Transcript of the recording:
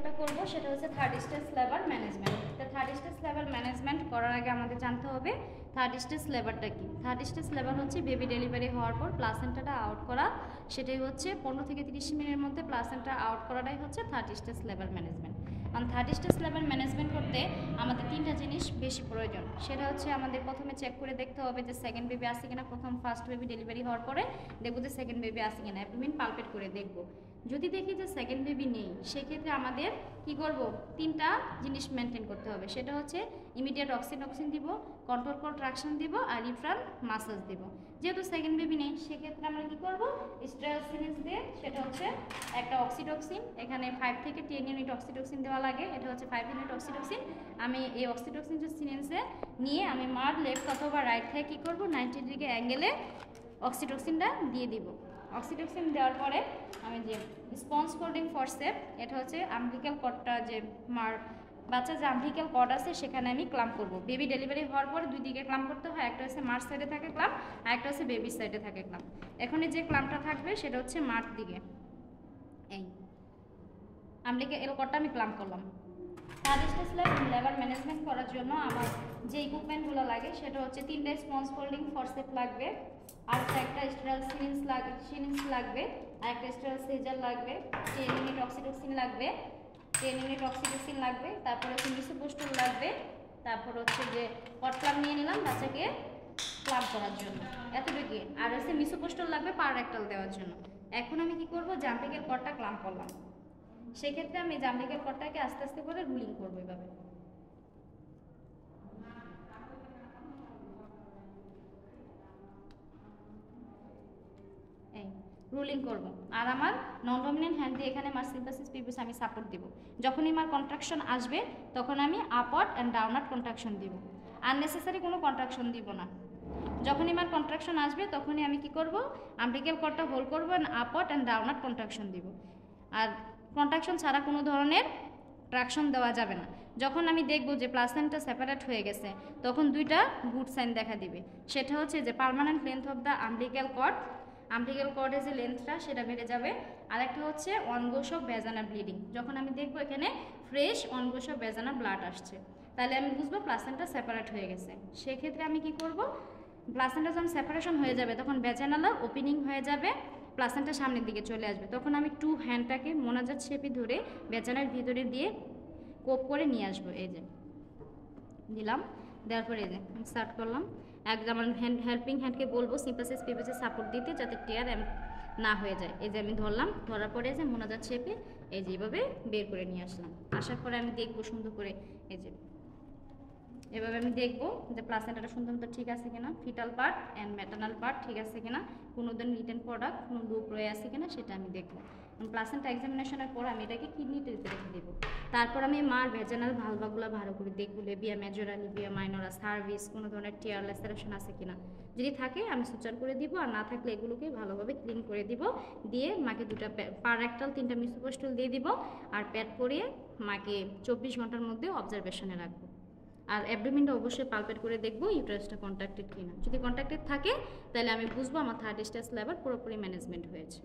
লেবারটা করব সেটা হচ্ছে থার্ড স্টেজ লেবার ম্যানেজমেন্ট। তো থার্ড স্টেজ লেবার ম্যানেজমেন্ট করার আগে আমাদের জানতে হবে থার্ড স্টেজ লেবারটা কি। থার্ড স্টেজ লেবার হচ্ছে বেবি ডেলিভারি হওয়ার পর প্লাসেন্টাটা আউট করা, সেটাই হচ্ছে 15 থেকে 30 মিনিটের মধ্যে প্লাসেন্টা আউট করাটাই হচ্ছে থার্ড স্টেজ লেবার ম্যানেজমেন্ট। কারণ থার্ড স্টেজ লেবার ম্যানেজমেন্ট করতে আমাদের তিনটা জিনিস বেশি প্রয়োজন। সেটা হচ্ছে আমাদের প্রথমে চেক করে দেখতে হবে যে সেকেন্ড বেবি আসে কিনা। প্রথম ফার্স্ট বেবি ডেলিভারি হওয়ার পরে দেখবো যে সেকেন্ড বেবি আসে কিনা, অ্যাবডোমেন পালপেট করে দেখবো। যদি দেখি যে সেকেন্ড বেবি নেই, সেক্ষেত্রে আমাদের কি করব, তিনটা জিনিস মেনটেন করতে হবে। সেটা হচ্ছে ইমিডিয়েট অক্সিটোক্সিন দিব, কন্ট্রোল কন্ট্রাকশন দিব, আর রিফ্রাল মাসাজ দিব। যেহেতু সেকেন্ড বেবি নেই, সেক্ষেত্রে আমরা কি করব, স্টেরাইল সিরিঞ্জ দিয়ে, সেটা হচ্ছে একটা অক্সিটোক্সিন, এখানে 5 থেকে 10 ইউনিট অক্সিটোক্সিন দেওয়া লাগে। এটা হচ্ছে 5 ইউনিট অক্সিটোক্সিন। আমি এই অক্সিটোক্সিন সিরিঞ্জে নিয়ে আমি মার লেফট অথবা রাইট থেকে কী করবো, 90 ডিগ্রি অ্যাঙ্গেলে অক্সিটোক্সিনটা দিয়ে দিব। অক্সিটোক্সিন দেওয়ার পরে আমি যে স্পঞ্জ কোল্ডিং ফরসেপ, এটা হচ্ছে আমব্লিক্যাল কর্ডটা, যে মার বাচ্চা যে আমব্লিক্যাল কর্ড আছে সেখানে আমি ক্লাম্প করব। বেবি ডেলিভারি হওয়ার পরে দুই দিকে ক্লাম্প করতে হয়, একটা হচ্ছে মার সাইডে থাকে ক্লাম্প, আর একটা হচ্ছে বেবির সাইডে থাকে ক্লাম্প। এখন যে ক্লাম্পটা থাকবে সেটা হচ্ছে মার দিকে, এই আমব্লিক্যাল কর্ডটা আমি ক্লাম্প করলাম। থার্ড স্টেজ লেবার ম্যানেজমেন্ট করার জন্য আমার যে ইকুইপমেন্টগুলো লাগে সেটা হচ্ছে 3টা স্পঞ্জ ফোল্ডিং ফরসেপ লাগবে, আর একটা স্টেরাইল সিরিঞ্জ লাগবে, আর একটা স্টেরাইল সিজার লাগবে, 10 ইউনিট অক্সিটোক্সিন লাগবে, 10 ইউনিট অক্সিটোক্সিন লাগবে, তারপর হচ্ছে মিসোপোস্টল লাগবে, তারপর হচ্ছে যে কট ক্লাম্প নিয়ে নিলাম বাচ্চাকে ক্লাম্প করার জন্য, এতটুকুই। আর হচ্ছে মিসোপোস্টল লাগবে পার রেক্টাল দেওয়ার জন্য। এখন আমি কি করব, জাম্পিংয়ের কটটা ক্লাম্প করলাম। সেক্ষেত্রে আমি জাম্পিংয়ের কটটাকে আস্তে আস্তে করে রুলিং করবো এভাবে। এই রুলিং করব, আর আমার নন ডমিনেন্ট হ্যান্ড দিয়ে এখানে মার সিম্পাসিস পিপিস আমি সাপোর্ট দিব। যখনই মার কন্ট্রাকশন আসবে তখন আমি আপওয়ার্ড অ্যান্ড ডাউনওয়ার্ড কন্ট্রাকশন দিব, আননেসেসারি কোনো কন্ট্রাকশন দিব না। যখনই আমার কন্ট্রাকশন আসবে তখনই আমি কি করব, আমব্লিক্যাল কর্ডটা হোল্ড করবো, আপওয়ার্ড অ্যান্ড ডাউনওয়ার্ড কন্ট্রাকশন দিব। আর কন্ট্রাকশন ছাড়া কোনো ধরনের ট্রাকশন দেওয়া যাবে না। যখন আমি দেখব যে প্লাসেন্টা সেপারেট হয়ে গেছে তখন দুইটা গুড সাইন দেখা দিবে। সেটা হচ্ছে যে পার্মানেন্ট লেন্থ অফ দ্য আমব্লিক্যাল কর্ডের যে লেন্থটা সেটা বেড়ে যাবে। আর একটা হচ্ছে অনগোস অফ ভ্যাজানাল ব্লিডিং। যখন আমি দেখবো এখানে ফ্রেশ অনগোস অফ ভ্যাজানাল ব্লাড আসছে, তাহলে আমি বুঝবো প্লাসেন্টা সেপারেট হয়ে গেছে। সেক্ষেত্রে আমি কি করব, প্লাসেন্টা যখন সেপারেশন হয়ে যাবে তখন ভ্যাজানালা ওপেনিং হয়ে যাবে, প্লাসেন্টা সামনের দিকে চলে আসবে। তখন আমি 2 হ্যান্ডটাকে মোনাজাত শেপে ধরে ভ্যাজানার ভিতরে দিয়ে কোপ করে নিয়ে আসবো। এই যে দিলাম, দেওয়ার পরে এই যে স্টার্ট করলাম। একদম আমার হেল্পিং হ্যান্ডকে বলবো সিম্পাসিস পিপিসে সাপোর্ট দিতে, যাতে টিয়ার না হয়ে যায়। এই যে আমি ধরলাম, ধরার পরে যে মোনাজাত শেপে এই যে এইভাবে বের করে নিয়ে আসলাম। আসার পরে আমি দেখবো সুন্দর করে, এই যে এভাবে আমি দেখবো যে প্লাসেন্টাটা সুন্দর মতো ঠিক আছে কিনা, fetal part and maternal part ঠিক আছে কিনা, কোনো ধরনের রিটেন প্রোডাক্ট কোনো লুপ রয়ে আছে কিনা সেটা আমি দেখবো। প্লাসেন্টা এক্সামিনেশনের পর আমি এটাকে কিডনিতে রেখে দেবো। তারপর আমি মার ভ্যাজানাল ভালভাগুলো ভালো করে দেখবো, লিবিয়া মেজরা, লিবিয়া মাইনরা, সার্ভিস, কোনো ধরনের টিয়ার ল্যাসারেশন আছে কিনা। যদি থাকে আমি সুচার করে দিব, আর না থাকলে এগুলোকে ভালোভাবে ক্লিন করে দিব। দিয়ে মাকে 2টা পার রেক্টাল 3টা মিসোপোস্টল দিয়ে দিব, আর প্যাড পরিয়ে মাকে 24 ঘন্টার মধ্যে অবজারভেশনে রাখবো। আর অ্যাবডোমেনটা অবশ্যই পালপেট করে দেখবো ইউটারাসটা কন্ট্রাক্টেড কিনা। যদি কন্ট্রাক্টেড থাকে তাহলে আমি বুঝবো আমার থার্ড স্টেজ লেবার পুরোপুরি ম্যানেজমেন্ট হয়েছে।